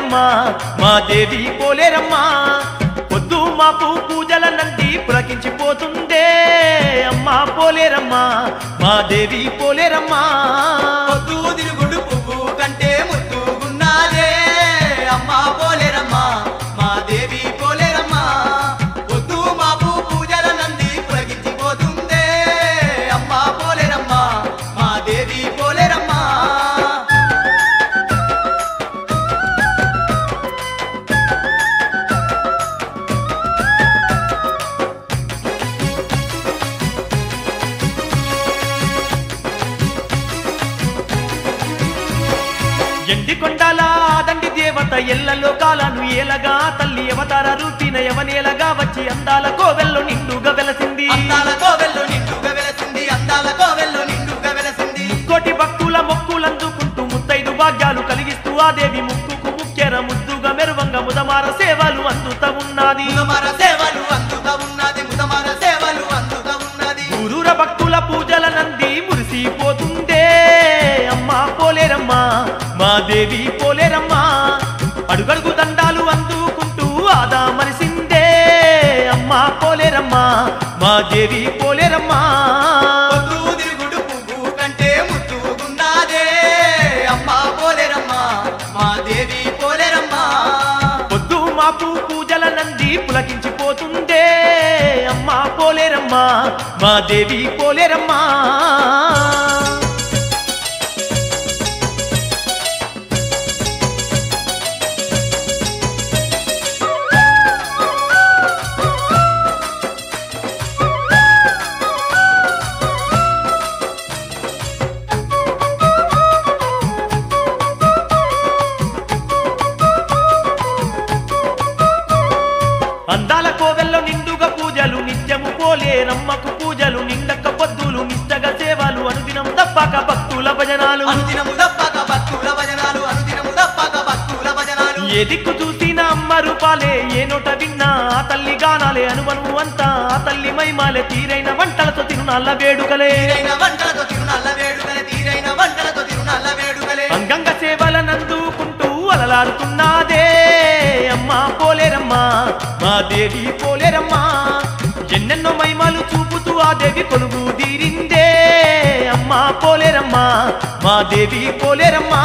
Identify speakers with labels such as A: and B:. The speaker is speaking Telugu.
A: పోలేరమ్మా మా దేవి పోలేరమ్మా పొద్దు మాపు పూజల నంది పులకించిపోతుందే అమ్మా పోలేరమ్మా మా దేవి పోలేరమ్మా
B: పొద్దు తిరుగుడు పువ్వు కంటే ముద్దుగున్నాదే అమ్మా పోలేరమ్మా మా దేవి పోలేరమ్మా పొద్దు మాపు పూజల నంది పులకించిపోతుందే అమ్మా పోలేరమ్మా మా దేవి పోలేరమ్మా
A: ఎండి కొండాల దండి దేవత ఎల్ల లోకాలను ఏలగా తల్లి అవతార రూపిన యవనేలగా వచ్చి అందాల కోవెల్లో నిండుగా వెలసింది
B: అందాల కోవెల్లో నిండుగా వెలసింది అందాల కోవెల్లో నిండుగా వెలసింది
A: కోటి భక్తుల మొక్కులందుకుంటూ ముత్తైదు భాగ్యాలు కలిగిస్తూ ఆ దేవి ముక్కుకు ముక్కెర ముద్దుగా మెరువంగా ముదమార సేవలు అందుతా ఉన్నది
B: ముదమార సేవలు అందుతా ఉన్నది ముదమార సేవలు అందుతా ఉన్నది
A: ఊరూర భక్తుల పూజల నంది మురిసిపోతుందే అమ్మా పోలేరమ్మా మా దేవి పోలేరమ్మా అడుగడుగు దండాలు అందుకుంటూ ఆదా మరిసిందే అమ్మా పోలేరమ్మా మా దేవి పోలేరమ్మా
B: పొద్దు తిరుగుడు పువ్వు కంటే ముద్దుగున్నాదే అమ్మా పోలేరమ్మా మా దేవి పోలేరమ్మా
A: పొద్దు మాపు పూజల నంది పులకించిపోతుందే అమ్మా పోలేరమ్మా మా దేవి పోలేరమ్మా అందాల కోవెల్లో నిండుగా పూజలు నిత్యము పోలేరమ్మకు పూజలు నిండక పొద్దులు నిష్టగా సేవలు అనుదినం తప్పక భక్తుల భజనాలు
B: అనుదినము తప్పక భక్తుల భజనాలు అనుదినము తప్పక భక్తుల భజనాలు
A: ఏ దిక్కు చూసిన అమ్మ రూపాలే ఏ నోట విన్నా ఆ తల్లి గానాలే అనువను అంతా ఆ తల్లి మైమాలే తీరైన వంటలతో తిరునాళ్ళ వేడుకలే
B: తీరైన వంటలతో తిరునాళ్ళ వేడుకలే తీరైన వంటలతో తిరునాళ్ళ వేడుకలే
A: అంగంగ సేవలనందుకుంటూ అలలాడుతున్నదే అమ్మా పోలేరమ్మా మా దేవి పోలేరమ్మా ఎన్నెన్నో మహిమలు చూపుతూ ఆ దేవి కొలువు తీరిందే అమ్మా పోలేరమ్మా మా దేవి పోలేరమ్మా